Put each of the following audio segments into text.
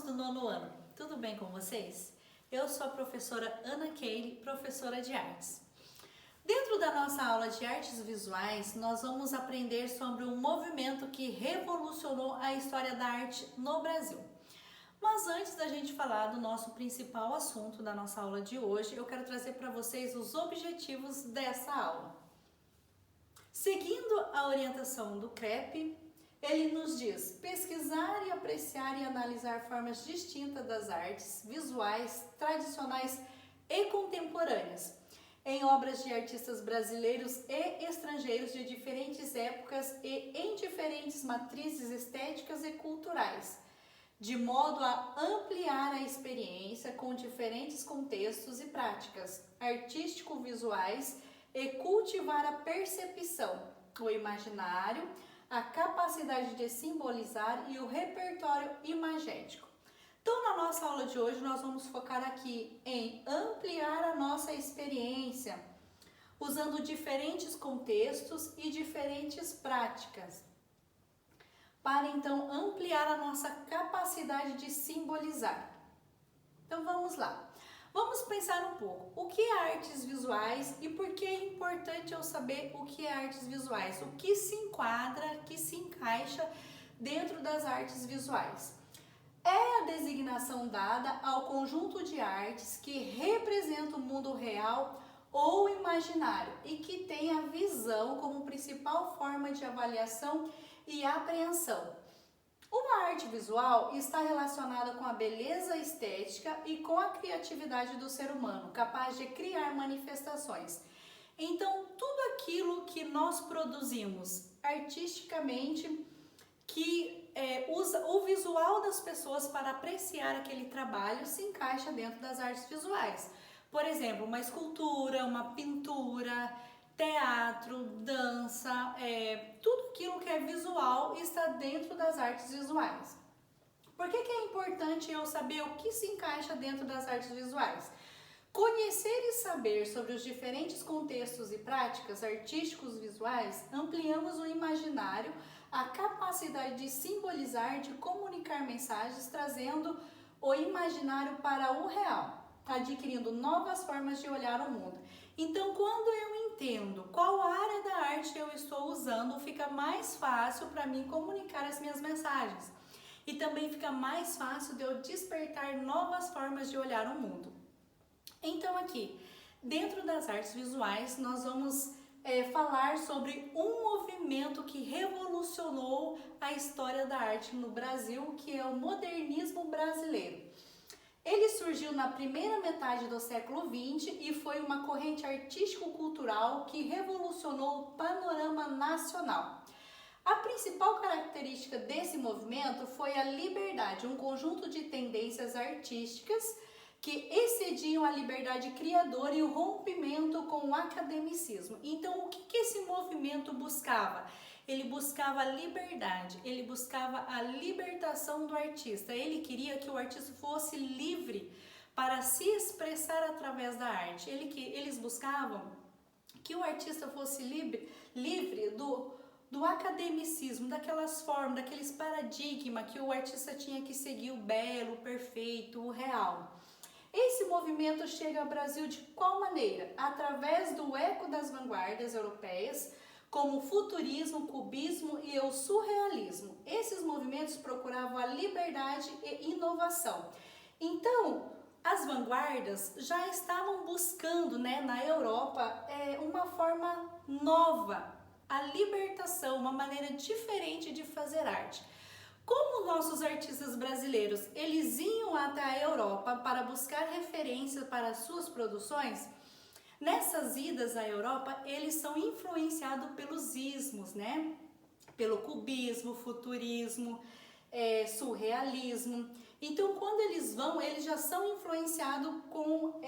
do nono ano, tudo bem com vocês? Eu sou a professora Ana Keile, professora de artes. Dentro da nossa aula de artes visuais, nós vamos aprender sobre um movimento que revolucionou a história da arte no Brasil. Mas antes da gente falar do nosso principal assunto da nossa aula de hoje, eu quero trazer para vocês os objetivos dessa aula. Seguindo a orientação do CREP, ele nos diz pesquisar e apreciar e analisar formas distintas das artes visuais, tradicionais e contemporâneas, em obras de artistas brasileiros e estrangeiros de diferentes épocas e em diferentes matrizes estéticas e culturais, de modo a ampliar a experiência com diferentes contextos e práticas artístico-visuais e cultivar a percepção, o imaginário, a capacidade de simbolizar e o repertório imagético. Então, na nossa aula de hoje, nós vamos focar aqui em ampliar a nossa experiência, usando diferentes contextos e diferentes práticas, para então ampliar a nossa capacidade de simbolizar. Então, vamos lá. Vamos pensar um pouco, o que é artes visuais e por que é importante eu saber o que é artes visuais, o que se enquadra, que se encaixa dentro das artes visuais. É a designação dada ao conjunto de artes que representa o mundo real ou imaginário e que tem a visão como principal forma de avaliação e apreensão. Uma arte visual está relacionada com a beleza estética e com a criatividade do ser humano, capaz de criar manifestações. Então, tudo aquilo que nós produzimos artisticamente, que usa o visual das pessoas para apreciar aquele trabalho, se encaixa dentro das artes visuais. Por exemplo, uma escultura, uma pintura, teatro, dança, tudo aquilo que é visual está dentro das artes visuais. Por que é importante eu saber o que se encaixa dentro das artes visuais? Conhecer e saber sobre os diferentes contextos e práticas artísticos visuais, ampliamos o imaginário, a capacidade de simbolizar, de comunicar mensagens, trazendo o imaginário para o real, adquirindo novas formas de olhar o mundo. Então, quando eu entendo qual área da arte eu estou usando, fica mais fácil para mim comunicar as minhas mensagens. E também fica mais fácil de eu despertar novas formas de olhar o mundo. Então, aqui, dentro das artes visuais, nós vamos falar sobre um movimento que revolucionou a história da arte no Brasil, que é o modernismo brasileiro. Ele surgiu na primeira metade do século XX e foi uma corrente artístico-cultural que revolucionou o panorama nacional. A principal característica desse movimento foi a liberdade, um conjunto de tendências artísticas que excediam a liberdade criadora e o rompimento com o academicismo. Então, o que esse movimento buscava? Ele buscava a liberdade, ele buscava a libertação do artista. Ele queria que o artista fosse livre para se expressar através da arte. Eles buscavam que o artista fosse livre do academicismo, daquelas formas, daqueles paradigmas que o artista tinha que seguir o belo, o perfeito, o real. Esse movimento chega ao Brasil de qual maneira? Através do eco das vanguardas europeias, como o futurismo, o cubismo e o surrealismo. Esses movimentos procuravam a liberdade e inovação. Então, as vanguardas já estavam buscando, na Europa, uma forma nova, a libertação, uma maneira diferente de fazer arte. Como nossos artistas brasileiros, eles iam até a Europa para buscar referência para as suas produções, nessas idas à Europa, eles são influenciados pelos ismos, Pelo cubismo, futurismo, surrealismo. Então, quando eles vão, eles já são influenciados com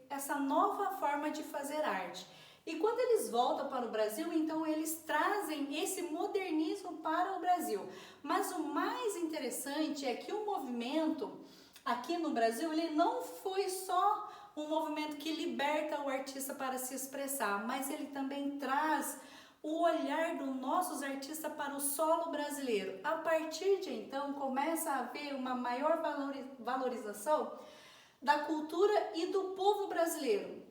essa nova forma de fazer arte. E quando eles voltam para o Brasil, então eles trazem esse modernismo para o Brasil. Mas o mais interessante é que o movimento aqui no Brasil, ele não foi só um movimento que liberta o artista para se expressar, mas ele também traz o olhar dos nossos artistas para o solo brasileiro. A partir de então, começa a haver uma maior valorização da cultura e do povo brasileiro,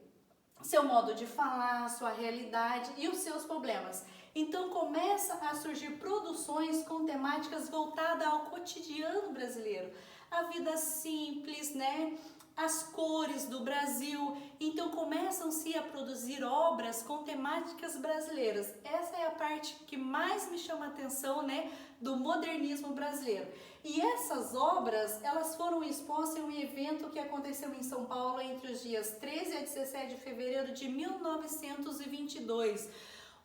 seu modo de falar, sua realidade e os seus problemas. Então começa a surgir produções com temáticas voltadas ao cotidiano brasileiro, a vida simples, né? As cores do Brasil. Então começam-se a produzir obras com temáticas brasileiras. Essa é a parte que mais me chama a atenção, né, do modernismo brasileiro. E essas obras, elas foram expostas em um evento que aconteceu em São Paulo entre os dias 13 a 17 de fevereiro de 1922.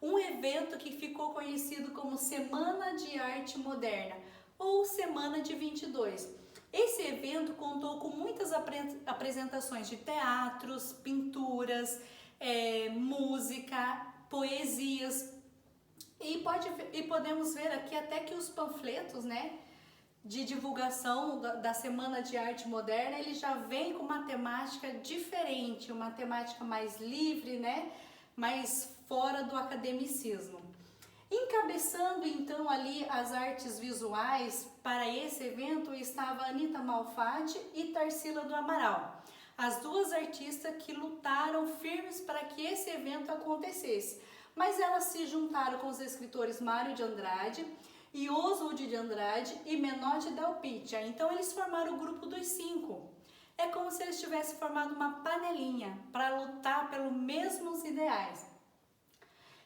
Um evento que ficou conhecido como Semana de Arte Moderna ou Semana de 22. Esse evento contou com muitas apresentações de teatros, pinturas, música, poesias e podemos ver aqui até que os panfletos, né, de divulgação da Semana de Arte Moderna, ele já vem com uma temática diferente, uma temática mais livre, né, mais fora do academicismo. Encabeçando então ali as artes visuais para esse evento estava Anita Malfatti e Tarsila do Amaral, as duas artistas que lutaram firmes para que esse evento acontecesse, mas elas se juntaram com os escritores Mário de Andrade e Oswald de Andrade e Menotti Del Pitta. Então eles formaram o grupo dos 5. É como se eles tivessem formado uma panelinha para lutar pelos mesmos ideais.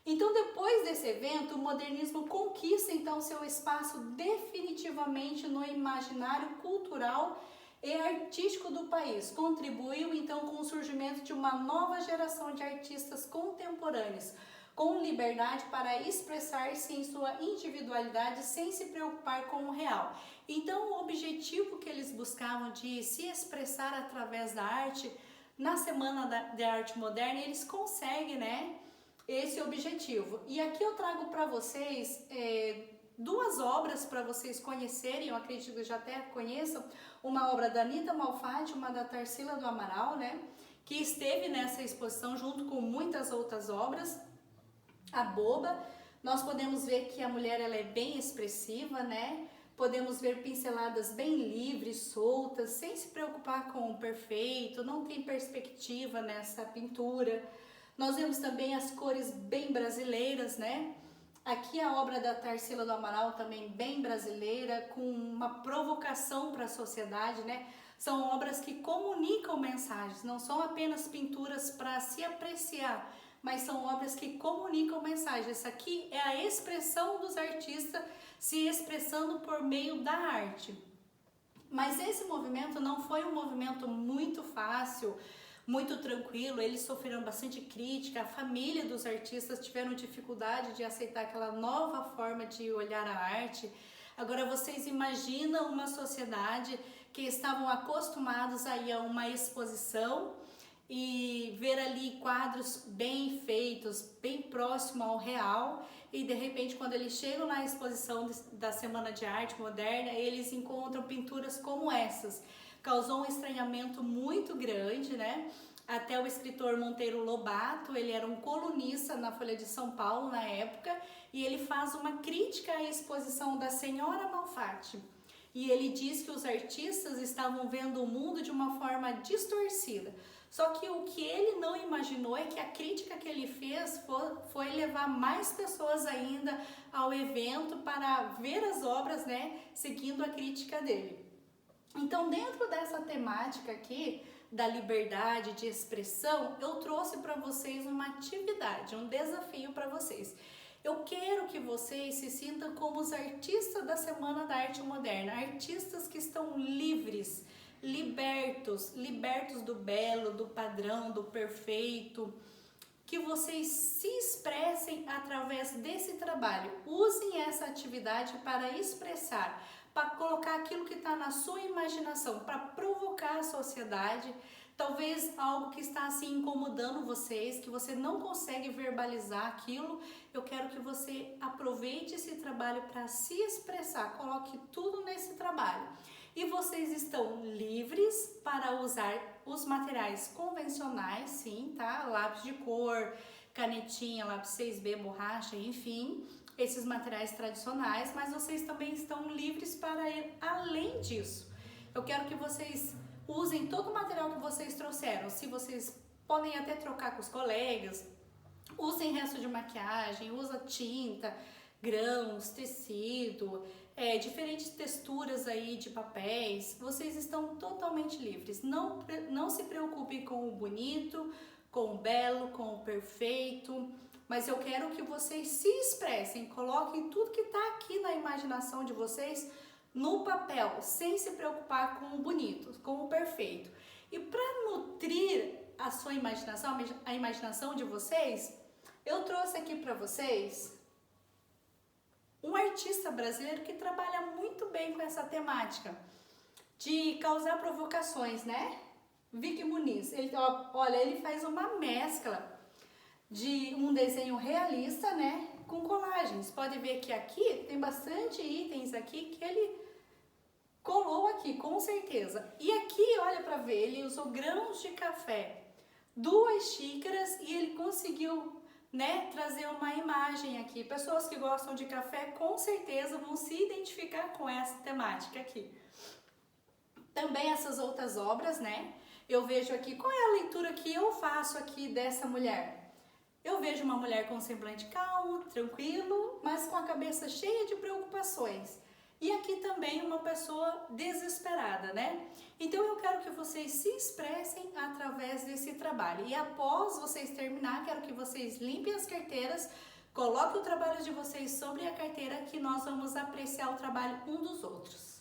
Então, depois desse evento, o modernismo conquista então seu espaço definitivamente no imaginário cultural e artístico do país. Contribuiu então com o surgimento de uma nova geração de artistas contemporâneos, com liberdade para expressar-se em sua individualidade sem se preocupar com o real. Então, o objetivo que eles buscavam de se expressar através da arte, na Semana da Arte Moderna, eles conseguem, né, esse objetivo. E aqui eu trago para vocês duas obras para vocês conhecerem, eu acredito que já até conheçam, uma obra da Anita Malfatti, uma da Tarsila do Amaral, né, que esteve nessa exposição junto com muitas outras obras. A Boba, nós podemos ver que a mulher ela é bem expressiva, né? Podemos ver pinceladas bem livres, soltas, sem se preocupar com o perfeito, não tem perspectiva nessa pintura. Nós vemos também as cores bem brasileiras, né? Aqui a obra da Tarsila do Amaral também bem brasileira, com uma provocação para a sociedade, né? São obras que comunicam mensagens, não são apenas pinturas para se apreciar, mas são obras que comunicam mensagens. Essa aqui é a expressão dos artistas se expressando por meio da arte. Mas esse movimento não foi um movimento muito fácil, muito tranquilo, eles sofreram bastante crítica, a família dos artistas tiveram dificuldade de aceitar aquela nova forma de olhar a arte. Agora vocês imaginam uma sociedade que estavam acostumados a ir a uma exposição e ver ali quadros bem feitos, bem próximo ao real, e de repente quando eles chegam na exposição da Semana de Arte Moderna, eles encontram pinturas como essas. Causou um estranhamento muito grande, né? Até o escritor Monteiro Lobato, ele era um colunista na Folha de São Paulo na época, e ele faz uma crítica à exposição da Senhora Malfatti. E ele diz que os artistas estavam vendo o mundo de uma forma distorcida. Só que o que ele não imaginou é que a crítica que ele fez foi levar mais pessoas ainda ao evento para ver as obras, né, seguindo a crítica dele. Então, dentro dessa temática aqui, da liberdade de expressão, eu trouxe para vocês uma atividade, um desafio para vocês. Eu quero que vocês se sintam como os artistas da Semana da Arte Moderna, artistas que estão livres, libertos do belo, do padrão, do perfeito, que vocês se expressem através desse trabalho. Usem essa atividade para expressar, para colocar aquilo que está na sua imaginação, para provocar a sociedade, talvez algo que está assim incomodando vocês, que você não consegue verbalizar aquilo. Eu quero que você aproveite esse trabalho para se expressar, coloque tudo nesse trabalho. E vocês estão livres para usar os materiais convencionais, sim, tá? Lápis de cor, canetinha, lápis 6B, borracha, enfim, esses materiais tradicionais, mas vocês também estão livres para ir além disso. Eu quero que vocês usem todo o material que vocês trouxeram. Se vocês podem até trocar com os colegas, usem resto de maquiagem, usa tinta, grãos, tecido, diferentes texturas aí de papéis. Vocês estão totalmente livres. Não se preocupem com o bonito, com o belo, com o perfeito, mas eu quero que vocês se expressem, coloquem tudo que está aqui na imaginação de vocês no papel, sem se preocupar com o bonito, com o perfeito. E para nutrir a sua imaginação, a imaginação de vocês, eu trouxe aqui para vocês um artista brasileiro que trabalha muito bem com essa temática de causar provocações, né? Vicky Muniz. Olha, ele faz uma mescla de um desenho realista, né, com colagens. Pode ver que aqui tem bastante itens aqui que ele colou aqui, com certeza. E aqui, olha para ver, ele usou grãos de café, 2 xícaras, e ele conseguiu, né, trazer uma imagem aqui. Pessoas que gostam de café com certeza vão se identificar com essa temática aqui. Também essas outras obras, né? Eu vejo aqui, qual é a leitura que eu faço aqui dessa mulher? Eu vejo uma mulher com semblante calmo, tranquilo, mas com a cabeça cheia de preocupações. E aqui também uma pessoa desesperada, né? Então eu quero que vocês se expressem através desse trabalho. E após vocês terminar, quero que vocês limpem as carteiras, coloquem o trabalho de vocês sobre a carteira, que nós vamos apreciar o trabalho um dos outros.